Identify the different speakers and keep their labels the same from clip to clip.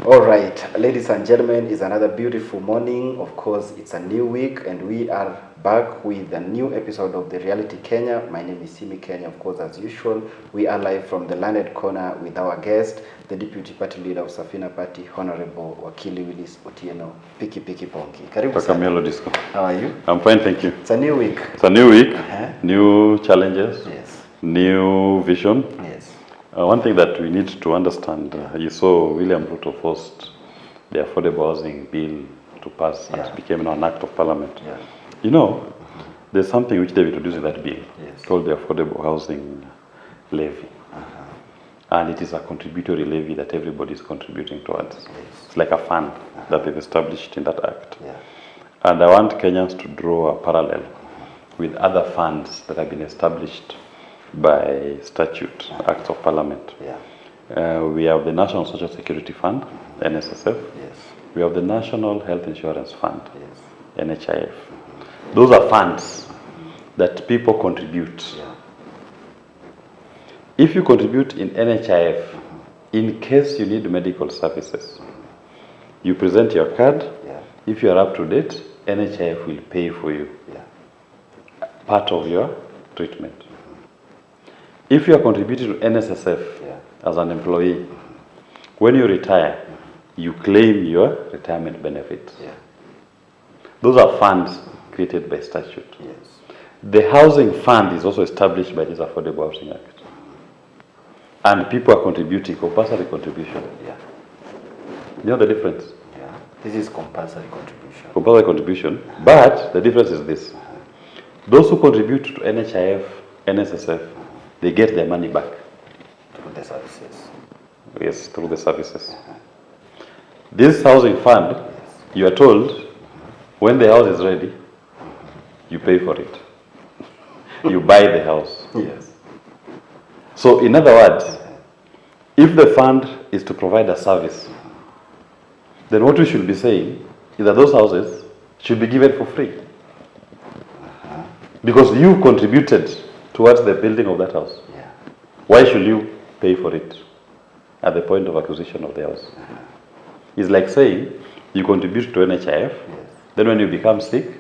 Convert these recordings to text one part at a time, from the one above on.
Speaker 1: All right, ladies and gentlemen, it's another beautiful morning. Of course, it's a new week, and we are back with a new episode of The Reality Kenya. My name is Simi Kenya. Of course, as usual, we are live from the Landed Corner with our guest, the Deputy Party Leader of Safina Party, Honorable Wakili Willis Otieno, Piki Ponki. Karibu sana.
Speaker 2: Disco.
Speaker 1: How are you?
Speaker 2: I'm fine, thank you.
Speaker 1: It's a new week.
Speaker 2: It's a new week, new challenges,
Speaker 1: yes,
Speaker 2: new vision.
Speaker 1: Yes.
Speaker 2: One thing that we need to understand, you saw William Ruto forced the affordable housing bill to pass and it became an act of parliament.
Speaker 1: Yeah.
Speaker 2: You know, there's something which they introduced in that bill called the affordable housing levy. And it is a contributory levy that everybody is contributing towards.
Speaker 1: Yes.
Speaker 2: It's like a fund that they've established in that act.
Speaker 1: Yeah.
Speaker 2: And I want Kenyans to draw a parallel with other funds that have been established by statute, acts of parliament.
Speaker 1: Yeah.
Speaker 2: We have the National Social Security Fund, NSSF.
Speaker 1: Yes.
Speaker 2: We have the National Health Insurance Fund,
Speaker 1: Yes.
Speaker 2: NHIF. Those are funds that people contribute.
Speaker 1: Yeah.
Speaker 2: If you contribute in NHIF, in case you need medical services, you present your card.
Speaker 1: Yeah.
Speaker 2: If you are up to date, NHIF will pay for you part of your treatment. If you are contributing to NSSF as an employee, when you retire, you claim your retirement benefits.
Speaker 1: Yeah.
Speaker 2: Those are funds created by statute.
Speaker 1: Yes.
Speaker 2: The housing fund is also established by this Affordable Housing Act. And people are contributing, compulsory contribution.
Speaker 1: Yeah.
Speaker 2: You know the difference?
Speaker 1: Yeah. This is compulsory contribution.
Speaker 2: Compulsory contribution, but the difference is this. Those who contribute to NHIF, NSSF, they get their money back.
Speaker 1: Through the services.
Speaker 2: Yes, through the services. This housing fund, you are told, when the house is ready, you pay for it. You buy the house.
Speaker 1: Yes.
Speaker 2: So in other words, if the fund is to provide a service, then what we should be saying is that those houses should be given for free. Because you contributed towards the building of that house.
Speaker 1: Yeah.
Speaker 2: Why should you pay for it at the point of acquisition of the house? It's like saying you contribute to NHIF, then when you become sick,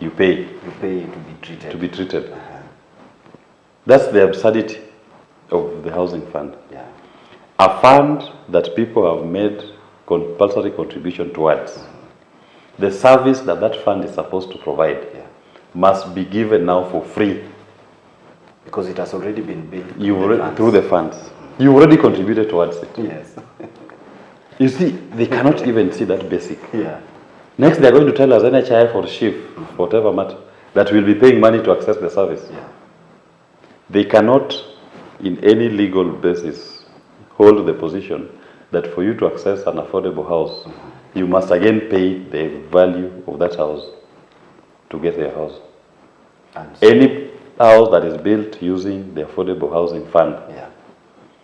Speaker 2: you pay.
Speaker 1: You pay to be treated.
Speaker 2: To be treated. That's the absurdity of the housing fund.
Speaker 1: Yeah.
Speaker 2: A fund that people have made compulsory contribution towards. The service that that fund is supposed to provide must be given now for free.
Speaker 1: Because it has already been built
Speaker 2: through the funds. You already contributed towards it.
Speaker 1: Yes.
Speaker 2: You see, they cannot even see that basic.
Speaker 1: Yeah.
Speaker 2: Next, they're going to tell us NHIF or SHIF, whatever matter, that we'll be paying money to access the service.
Speaker 1: Yeah.
Speaker 2: They cannot, in any legal basis, hold the position that for you to access an affordable house, you must again pay the value of that house to get their house. Any house that is built using the Affordable Housing Fund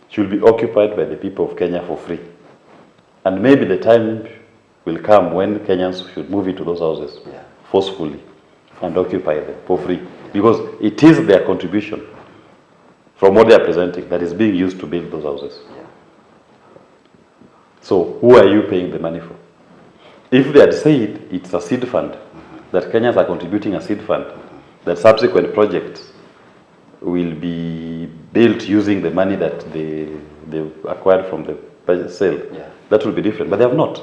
Speaker 2: should be occupied by the people of Kenya for free. And maybe the time will come when Kenyans should move into those houses forcefully and occupy them for free. Because it is their contribution from what they are presenting that is being used to build those houses. So who are you paying the money for? If they had said it's a seed fund, that Kenyans are contributing a seed fund, that subsequent projects will be built using the money that they acquired from the sale, that will be different. But they have not.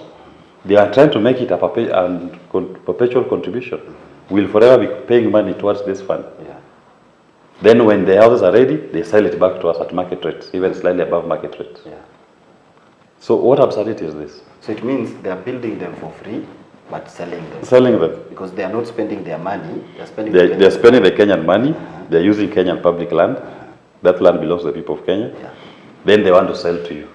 Speaker 2: They are trying to make it a perpetual contribution. We'll forever be paying money towards this fund. Then when the houses are ready, they sell it back to us at market rates, even slightly above market rates. So what absurdity is this?
Speaker 1: So it means they are building them for free, but selling them.
Speaker 2: Selling them.
Speaker 1: Because they are not spending their money, they are spending
Speaker 2: They're spending the Kenyan money, they're using Kenyan public land. That land belongs to the people of Kenya. Then they want to sell to you.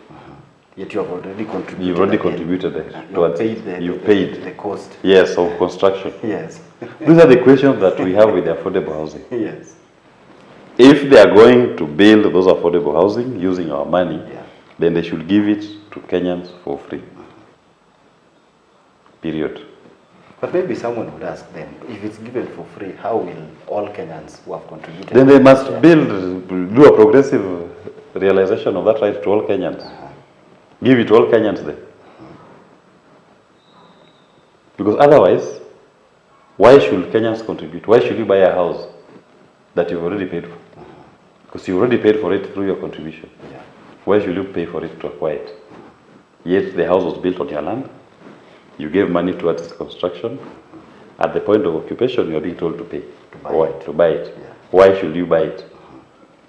Speaker 1: Yet you have already contributed.
Speaker 2: You've already contributed
Speaker 1: You've paid the cost.
Speaker 2: Yes, of construction.
Speaker 1: Yes.
Speaker 2: These are the questions that we have with the affordable housing.
Speaker 1: Yes.
Speaker 2: If they are going to build those affordable housing using our money, then they should give it to Kenyans for free. Period.
Speaker 1: But maybe someone would ask them, if it's given for free, how will all Kenyans who have contributed?
Speaker 2: Then they must do a progressive realization of that right to all Kenyans. Give it to all Kenyans then. Because otherwise, why should Kenyans contribute? Why should you buy a house that you've already paid for? Because you already paid for it through your contribution.
Speaker 1: Yeah.
Speaker 2: Why should you pay for it to acquire it? Yet the house was built on your land. You gave money towards its construction. At the point of occupation, you are being told to pay. To buy it.
Speaker 1: Yeah.
Speaker 2: Why should you buy it?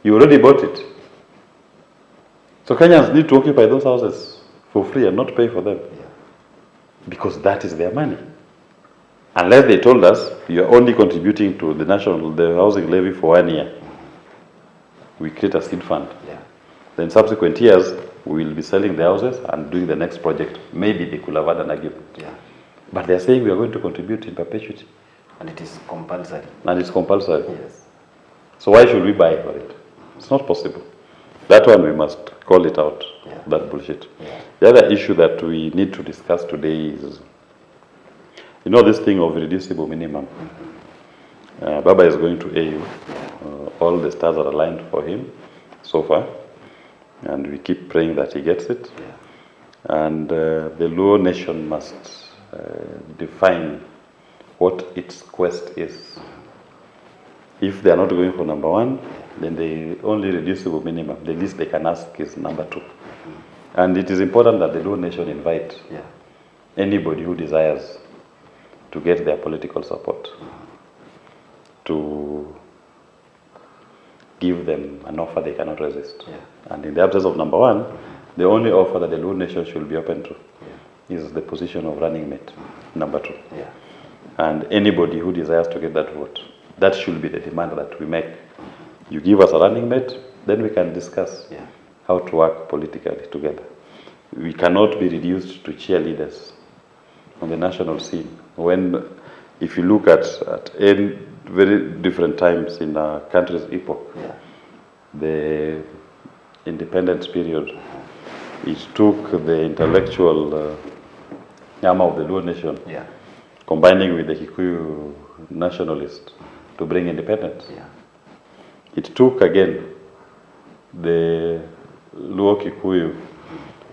Speaker 2: You already bought it. So Kenyans need to occupy those houses for free and not pay for them.
Speaker 1: Yeah.
Speaker 2: Because that is their money. Unless they told us, you are only contributing to the housing levy for 1 year. We create a seed fund.
Speaker 1: Yeah.
Speaker 2: Then subsequent years, we will be selling the houses and doing the next project. Maybe they could have had an argument.
Speaker 1: Yeah.
Speaker 2: But they're saying we are going to contribute in perpetuity.
Speaker 1: And it is compulsory.
Speaker 2: And it's compulsory.
Speaker 1: Yes.
Speaker 2: So why should we buy for it? It's not possible. That one we must call it out,
Speaker 1: Yeah.
Speaker 2: that bullshit.
Speaker 1: Yeah.
Speaker 2: The other issue that we need to discuss today is, you know, this thing of reducible minimum. Baba is going to AU. All the stars are aligned for him so far. And we keep praying that he gets it.
Speaker 1: Yeah.
Speaker 2: And the Luo nation must define what its quest is. If they are not going for number one, then the only reducible minimum, the least they can ask is number two. And it is important that the Luo nation invite anybody who desires to get their political support to give them an offer they cannot resist.
Speaker 1: Yeah.
Speaker 2: And in the absence of number one, the only offer that the Luo nation should be open to is the position of running mate, number two.
Speaker 1: Yeah.
Speaker 2: And anybody who desires to get that vote, that should be the demand that we make. You give us a running mate, then we can discuss how to work politically together. We cannot be reduced to cheerleaders on the national scene. When, if you look at very different times in our country's epoch, the independence period, it took the intellectual arm of the Luo nation, combining with the Kikuyu nationalists to bring independence. It took again the Luo Kikuyu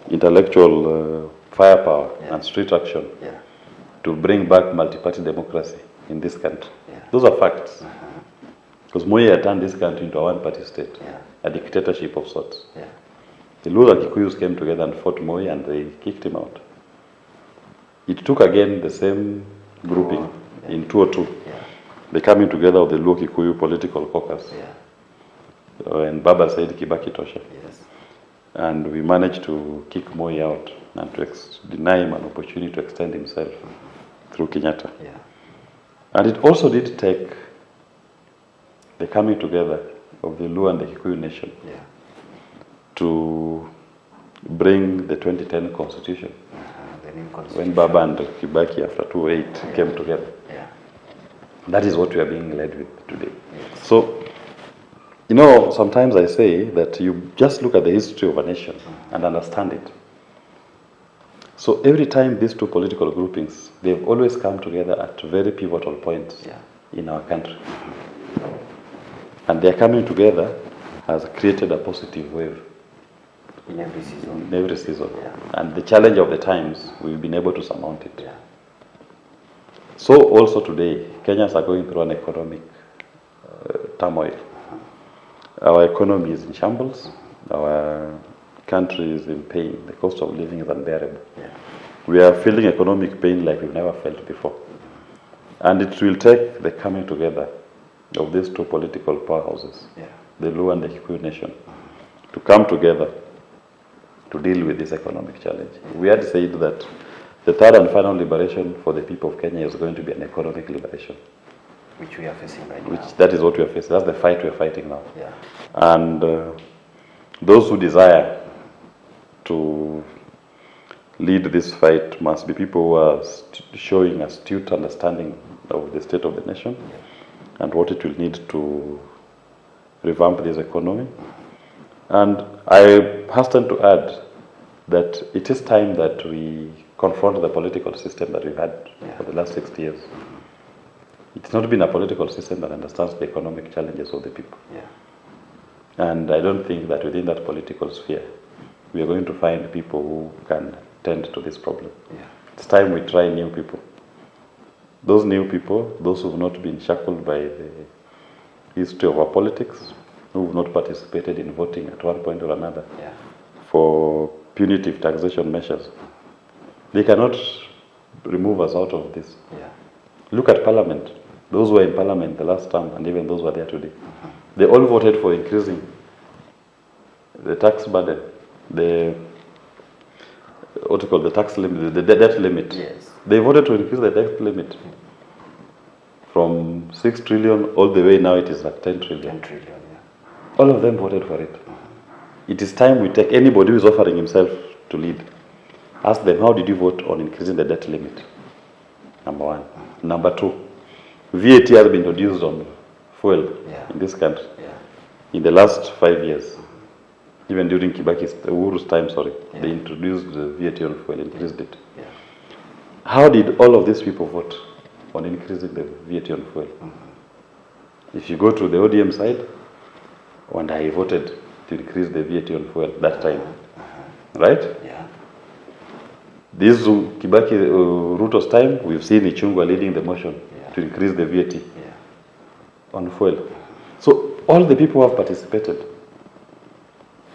Speaker 2: intellectual firepower and street action to bring back multi-party democracy in this country. Those are facts. Because Moi had turned this country into a one-party state, a dictatorship of sorts. The Luo and Kikuyus came together and fought Moi and they kicked him out. It took again the same grouping in 2002, the coming together of the Luo Kikuyu political caucus. And Baba said Kibaki Tosha. And we managed to kick Moi out and to deny him an opportunity to extend himself through Kenyatta. And it also did take the coming together of the Luo and the Kikuyu nation to bring the 2010 constitution.
Speaker 1: The new constitution.
Speaker 2: When Baba and Kibaki after 2008 came together. That is what we are being led with today. So, you know, sometimes I say that you just look at the history of a nation and understand it. So every time these two political groupings, they've always come together at very pivotal points in our country. And their coming together has created a positive wave.
Speaker 1: In every season.
Speaker 2: In every season. And the challenge of the times, we've been able to surmount it. So also today, Kenyans are going through an economic turmoil. Our economy is in shambles. Our country is in pain. The cost of living is unbearable. We are feeling economic pain like we've never felt before. And it will take the coming together of these two political powerhouses, the Luo and the Kikuyu nation, to come together to deal with this economic challenge. We had said that the third and final liberation for the people of Kenya is going to be an economic liberation.
Speaker 1: Which we are facing right now.
Speaker 2: That is what we are facing. That's the fight we are fighting now. And those who desire to lead this fight must be people who are showing astute understanding of the state of the nation and what it will need to revamp this economy. And I hasten to add that it is time that we confront the political system that we've had for the last 60 years. It's not been a political system that understands the economic challenges of the people. And I don't think that within that political sphere, we are going to find people who can tend to this problem. It's time we try new people those new people, those who have not been shackled by the history of our politics, who have not participated in voting at one point or another for punitive taxation measures, they cannot remove us out of this. Look at Parliament. Those who were in Parliament the last term and even those who are there today, they all voted for increasing the tax burden, the tax limit, the debt limit.
Speaker 1: Yes.
Speaker 2: They voted to increase the debt limit from 6 trillion all the way now it is at 10 trillion.
Speaker 1: 10 trillion,
Speaker 2: All of them voted for it. It is time we take anybody who is offering himself to lead. Ask them, how did you vote on increasing the debt limit? Number one. Number two, VAT has been introduced on fuel in this country in the last 5 years. Even during Uhuru's time, they introduced the VAT on fuel, increased it. How did all of these people vote on increasing the VAT on fuel? If you go to the ODM side, and I voted to increase the VAT on fuel that time, right? This Ruto'S time, we've seen Ichungwa leading the motion to increase the VAT on fuel. So all the people who have participated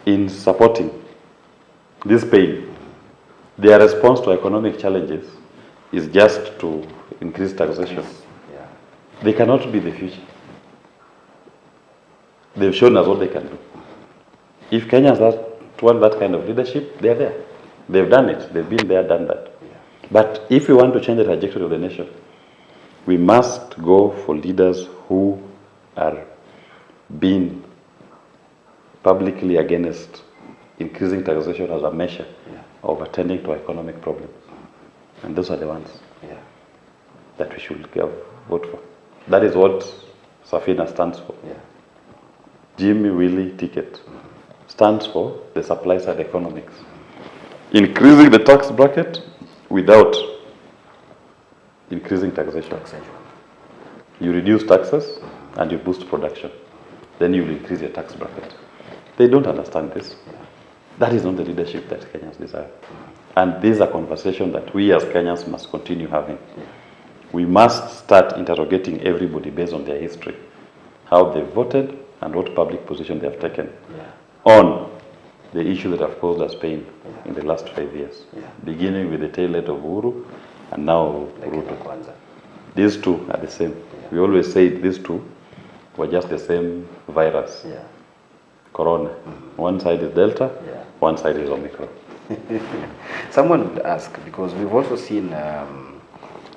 Speaker 2: in supporting this pain, their response to economic challenges is just to increase taxation. They cannot be the future. They've shown us what they can do. If Kenyans want that kind of leadership, they are there. They've done it. They've been there, done that. But if we want to change the trajectory of the nation, we must go for leaders who are being publicly against increasing taxation as a measure of attending to economic problems. And those are the ones that we should vote for. That is what Safina stands for. Jimmy Willie ticket stands for the supply side economics. Increasing the tax bracket without increasing taxation. You reduce taxes and you boost production. Then you will increase your tax bracket. They don't understand this. That is not the leadership that Kenyans desire. And this is a conversation that we as Kenyans must continue having. We must start interrogating everybody based on their history, how they voted and what public position they have taken on the issue that have caused us pain in the last 5 years, beginning with the tail end of Uhuru and now Ruto. These two are the same. We always say these two were just the same virus, Corona. One side is Delta, one side is Omicron.
Speaker 1: Someone would ask, because we've also seen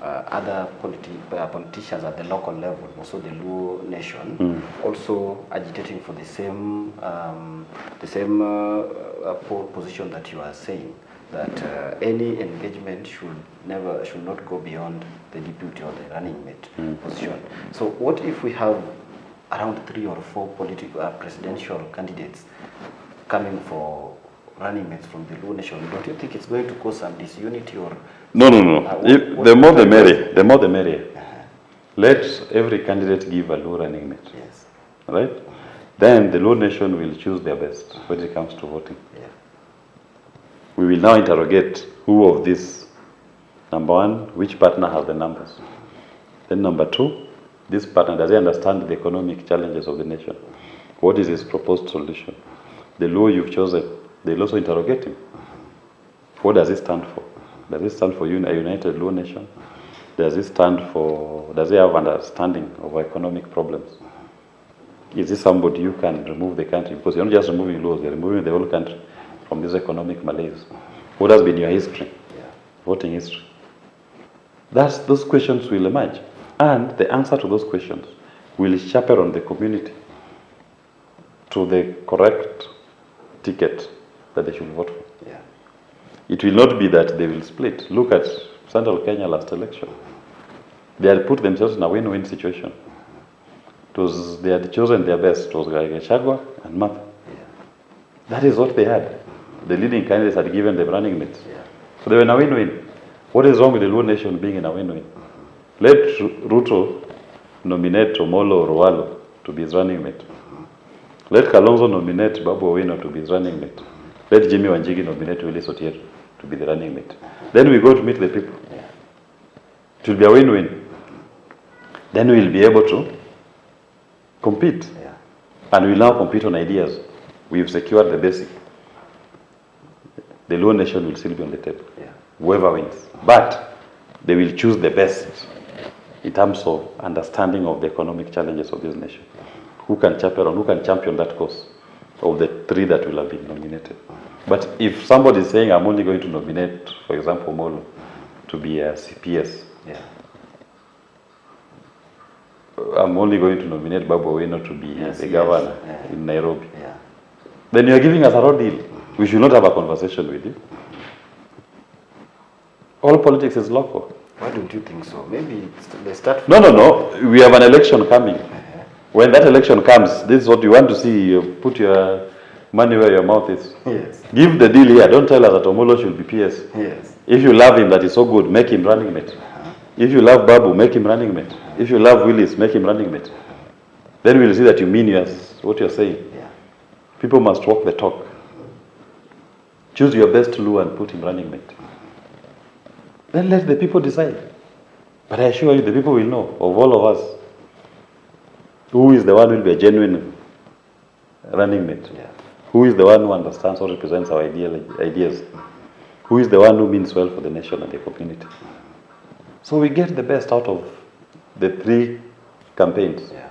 Speaker 1: other politicians at the local level, also the Luo nation, also agitating for the same position that you are saying, that any engagement should not go beyond the deputy or the running mate position. So what if we have around 3 or 4 presidential candidates coming for running mates from the Luo nation? Don't you think it's going to cause some disunity or?
Speaker 2: No. The more the merrier. The more the merrier. Let every candidate give a Luo running mate. Right? Then the Luo nation will choose their best when it comes to voting. We will now interrogate who of these, number one, which partner has the numbers. Then number two, this partner, does he understand the economic challenges of the nation? What is his proposed solution? The Luo you've chosen, they'll also interrogate him. What does it stand for? Does it stand for a united Luo nation? Does it have understanding of economic problems? Is this somebody you can remove the country? Because you're not just removing Luos, you're removing the whole country from this economic malaise. What has been your history? Voting history? Those questions will emerge. And the answer to those questions will chaperone the community to the correct ticket that they should vote for. It will not be that they will split. Look at Central Kenya last election. They had put themselves in a win-win situation. They had chosen their best. It was Gachagua and Martha. That is what they had. The leading candidates had given them running mates. So they were in a win-win. What is wrong with the Luo nation being in a win-win? Let Ruto nominate Omolo or Owalo to be his running mate. Let Kalonzo nominate Babu Owino to be his running mate. Let Jimmy Wanjigi nominate Willis Otieno to be the running mate. Then we go to meet the people. It will be a win-win. then we'll be able to compete.
Speaker 1: Yeah.
Speaker 2: And we'll now compete on ideas. We've secured the basic. The Luo nation will still be on the table.
Speaker 1: Yeah.
Speaker 2: Whoever wins. But they will choose the best in terms of understanding of the economic challenges of this nation. Who can champion that cause of the three that will have been nominated. But if somebody is saying, I'm only going to nominate, for example, Molo to be a CPS,
Speaker 1: Yeah.
Speaker 2: I'm only going to nominate Babu Otieno to be the governor in Nairobi,
Speaker 1: Yeah.
Speaker 2: then you're giving us a raw deal. We should not have a conversation with you. All politics is local.
Speaker 1: Why don't you think so? Maybe they start...
Speaker 2: No. We have an election coming. When that election comes, this is what you want to see. You put your money where your mouth is.
Speaker 1: Yes.
Speaker 2: Give the deal here. Don't tell us that Omolo should be PS.
Speaker 1: Yes.
Speaker 2: If you love him, that is so good, make him running mate. If you love Babu, make him running mate. If you love Willis, make him running mate. Then we'll see that you mean what you're saying.
Speaker 1: Yeah.
Speaker 2: People must walk the talk. Choose your best Luo and put him running mate. Then let the people decide. But I assure you, the people will know, of all of us, who is the one who will be a genuine running mate.
Speaker 1: Yeah.
Speaker 2: Who is the one who understands or represents our ideas. Who is the one who means well for the nation and the community. So we get the best out of the three campaigns.
Speaker 1: Yeah.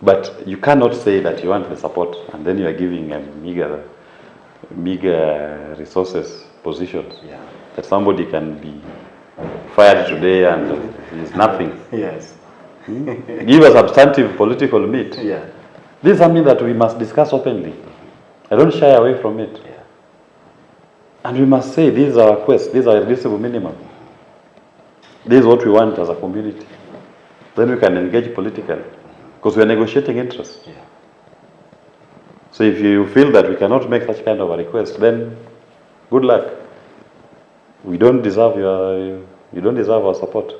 Speaker 2: But you cannot say that you want the support and then you are giving a meager resources positions.
Speaker 1: Yeah.
Speaker 2: That somebody can be fired today and is nothing.
Speaker 1: Yes.
Speaker 2: Give a substantive political meat.
Speaker 1: Yeah.
Speaker 2: This is something that we must discuss openly. I don't shy away from it.
Speaker 1: Yeah.
Speaker 2: And we must say, this is our quest, this is our reasonable minimum. This is what we want as a community. Then we can engage politically. Because we are negotiating interests.
Speaker 1: Yeah.
Speaker 2: So if you feel that we cannot make such kind of a request, then good luck. We don't deserve you don't deserve our support.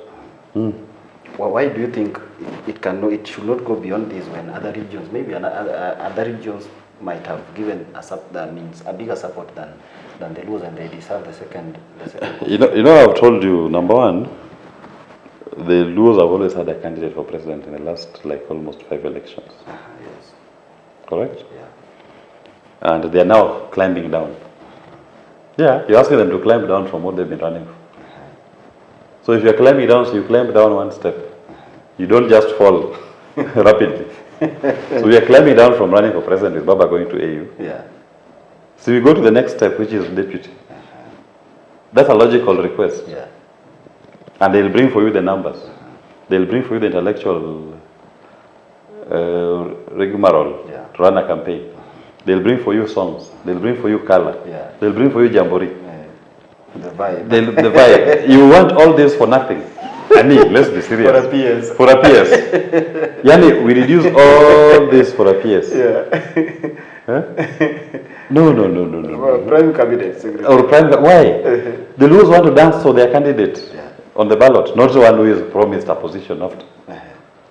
Speaker 1: Well, why do you think it should not go beyond this when other regions, maybe other regions might have given a bigger support than the Luos, and they deserve the second
Speaker 2: I've told you, number one, the Luos have always had a candidate for president in the last almost 5 elections.
Speaker 1: Yes.
Speaker 2: Correct?
Speaker 1: Yeah.
Speaker 2: And they are now climbing down. Yeah, you're asking them to climb down from what they've been running for. So if you're climbing down, so you climb down one step. You don't just fall rapidly. So we are climbing down from running for president with Baba going to AU.
Speaker 1: Yeah.
Speaker 2: So you go to the next step, which is deputy. That's a logical request.
Speaker 1: Yeah.
Speaker 2: And they'll bring for you the numbers. They'll bring for you the intellectual rigmarole to run a campaign. They'll bring for you songs. They'll bring for you color.
Speaker 1: Yeah.
Speaker 2: They'll bring for you jamboree.
Speaker 1: The vibe.
Speaker 2: The vibe. You want all this for nothing. I mean, let's be serious.
Speaker 1: For a PS.
Speaker 2: For a PS. Yani, we reduce all this for a PS.
Speaker 1: Yeah.
Speaker 2: Huh? No.
Speaker 1: Prime cabinet secretary.
Speaker 2: Or why? The Luos want to dance for their candidate on the ballot, not the one who is promised a position after.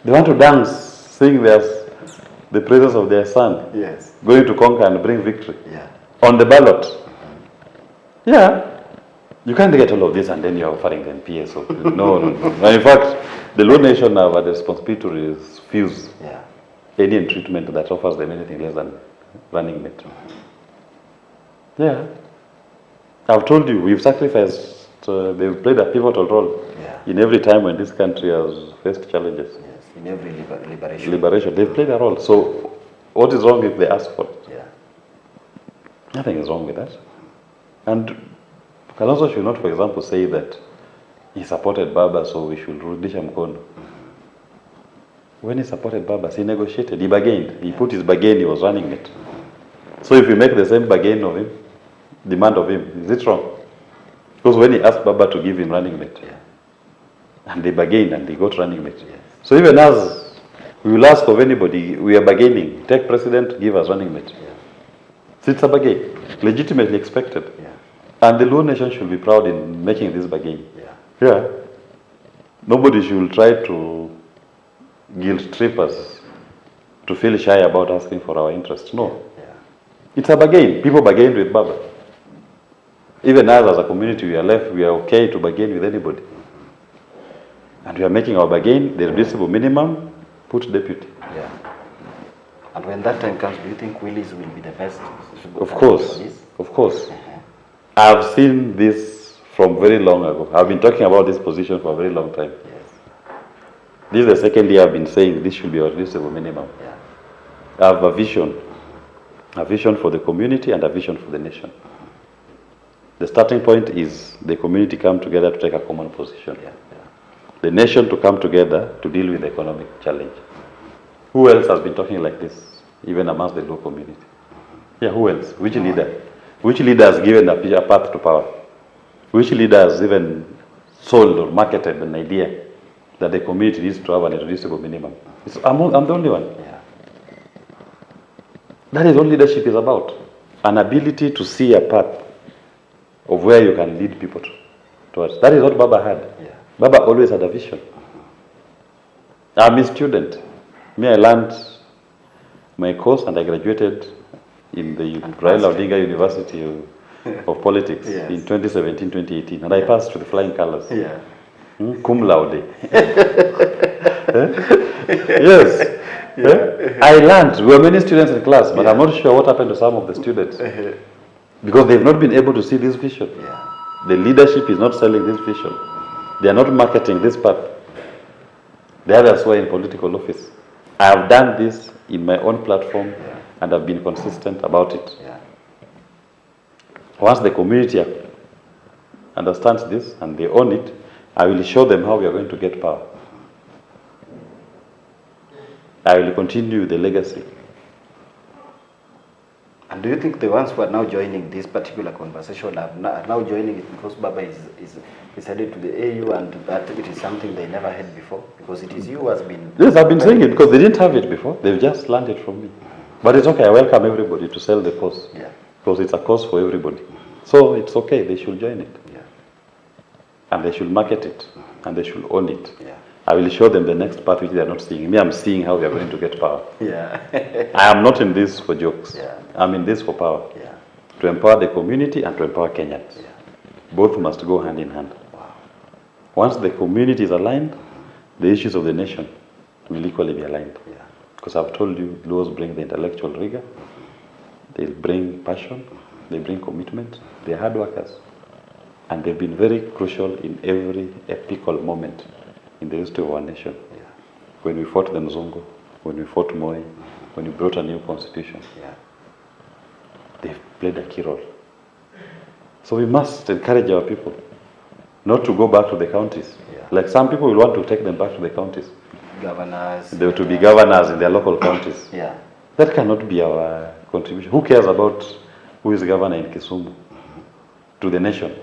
Speaker 2: They want to dance, sing the praises of their son.
Speaker 1: Yes.
Speaker 2: Going to conquer and bring victory.
Speaker 1: Yeah.
Speaker 2: On the ballot. Yeah. You can't get all of this and then you're offering them PSO. No. In fact, the Luo nation have a responsibility to refuse any treatment that offers them anything less than running mate. Yeah. I've told you, we've sacrificed, they've played a pivotal role in every time when this country has faced challenges.
Speaker 1: Yes, in every liberation.
Speaker 2: Liberation, they've played a role. So, what is wrong if they ask for it?
Speaker 1: Yeah.
Speaker 2: Nothing is wrong with that. And Kalonzo should not, for example, say that he supported Baba, so we should rudisha mkono. When he supported Baba, he negotiated, he bargained. He put his bargain, he was running it. So if we make the same bargain of him, demand of him, is it wrong? Because when he asked Baba to give him running mate, and they bargained and they got running mate. So even as we will ask of anybody, we are bargaining, take president, give us running mate. So it's a bargain, legitimately expected. And the Luo nation should be proud in making this bargain. Yeah. Nobody should try to guilt trip us to feel shy about asking for our interests. No. It's a bargain. People bargained with Baba. Even us as a community, we are okay to bargain with anybody. And we are making our bargain, the reducible minimum, put deputy.
Speaker 1: Yeah. And when that time comes, do you think Willis will be the best?
Speaker 2: Of course, of course. I've seen this from very long ago. I've been talking about this position for a very long time.
Speaker 1: Yes.
Speaker 2: This is the second year I've been saying this should be our reducible minimum.
Speaker 1: Yeah.
Speaker 2: I have a vision for the community and a vision for the nation. The starting point is the community come together to take a common position.
Speaker 1: Yeah.
Speaker 2: The nation to come together to deal with the economic challenge. Who else has been talking like this, even amongst the low community? Yeah, who else? Which leader? Which leader has given a path to power? Which leader has even sold or marketed an idea that the community needs to have an irreducible minimum? I'm the only one.
Speaker 1: Yeah.
Speaker 2: That is what leadership is about. An ability to see a path of where you can lead people towards. That is what Baba had.
Speaker 1: Yeah.
Speaker 2: Baba always had a vision. I'm a student. Me, I learned my course and I graduated in the Raila Odinga University of Politics in 2017, 2018. And I passed with flying colors.
Speaker 1: Yeah.
Speaker 2: Cum laude. Yes. I learned. We were many students in class, but I'm not sure what happened to some of the students. Because they've not been able to see this vision.
Speaker 1: Yeah.
Speaker 2: The leadership is not selling this vision. They are not marketing this path. The others were in political office. I have done this in my own platform and I've been consistent about it.
Speaker 1: Yeah.
Speaker 2: Once the community understands this and they own it, I will show them how we are going to get power. I will continue the legacy.
Speaker 1: And do you think the ones who are now joining this particular conversation are now joining it because Baba is headed to the AU and that it is something they never had before? Because it is you who has been...
Speaker 2: Yes, I've been saying it because they didn't have it before. They've just learned it from me. But it's okay, I welcome everybody to sell the course.
Speaker 1: Yeah.
Speaker 2: Because it's a course for everybody. So it's okay, they should join it.
Speaker 1: Yeah.
Speaker 2: And they should market it. And they should own it.
Speaker 1: Yeah.
Speaker 2: I will show them the next part which they are not seeing. Me, I'm seeing how we are going to get power.
Speaker 1: Yeah.
Speaker 2: I am not in this for jokes.
Speaker 1: Yeah.
Speaker 2: I'm in this for power.
Speaker 1: Yeah.
Speaker 2: To empower the community and to empower Kenyans.
Speaker 1: Yeah.
Speaker 2: Both must go hand in hand.
Speaker 1: Wow.
Speaker 2: Once the community is aligned, the issues of the nation will equally be aligned.
Speaker 1: Yeah.
Speaker 2: Because I've told you, laws bring the intellectual rigor, they bring passion, they bring commitment, they're hard workers. And they've been very crucial in every epical moment in the history of our nation.
Speaker 1: Yeah.
Speaker 2: When we fought the Mzungu, when we fought Moi, when we brought a new constitution,
Speaker 1: Yeah.
Speaker 2: they've played a key role. So we must encourage our people not to go back to the counties.
Speaker 1: Yeah.
Speaker 2: Like some people will want to take them back to the counties.
Speaker 1: Governors.
Speaker 2: They were to be governors in their local counties.
Speaker 1: Yeah.
Speaker 2: That cannot be our contribution. Who cares about who is governor in Kisumu to the nation?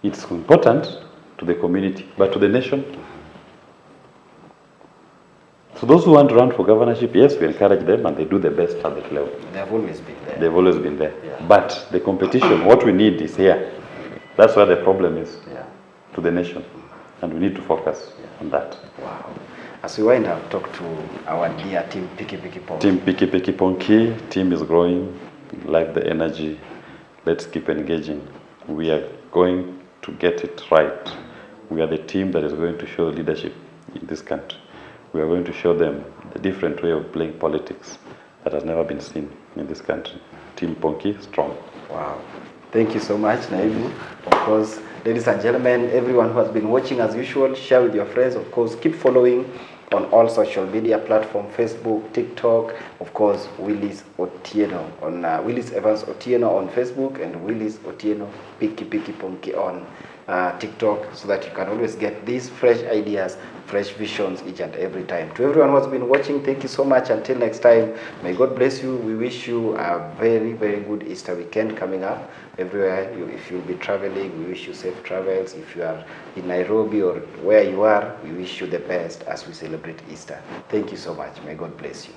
Speaker 2: It's important to the community, but to the nation. So those who want to run for governorship, yes, we encourage them and they do the best at that level.
Speaker 1: They've always been there.
Speaker 2: They've always been there.
Speaker 1: Yeah.
Speaker 2: But the competition, what we need is here. That's where the problem is to the nation. And we need to focus on that.
Speaker 1: Wow. As we wind up, talk to our dear team Piki Piki Ponki.
Speaker 2: Team Piki Piki Ponki, team is growing, like the energy. Let's keep engaging. We are going to get it right. We are the team that is going to show leadership in this country. We are going to show them the different way of playing politics that has never been seen in this country. Team Ponki, strong.
Speaker 1: Wow. Thank you so much, Naibu. Of course, ladies and gentlemen, everyone who has been watching as usual, share with your friends. Of course, keep following on all social media platforms, Facebook, TikTok, of course, Willis Otieno, on Willis Evans Otieno on Facebook and Willis Otieno Piki Piki Ponki on TikTok, so that you can always get these fresh ideas, fresh visions each and every time. To everyone who has been watching, thank you so much. Until next time, may God bless you. We wish you a very, very good Easter weekend coming up. Everywhere, if you'll be traveling, we wish you safe travels. If you are in Nairobi or where you are, we wish you the best as we celebrate Easter. Thank you so much. May God bless you.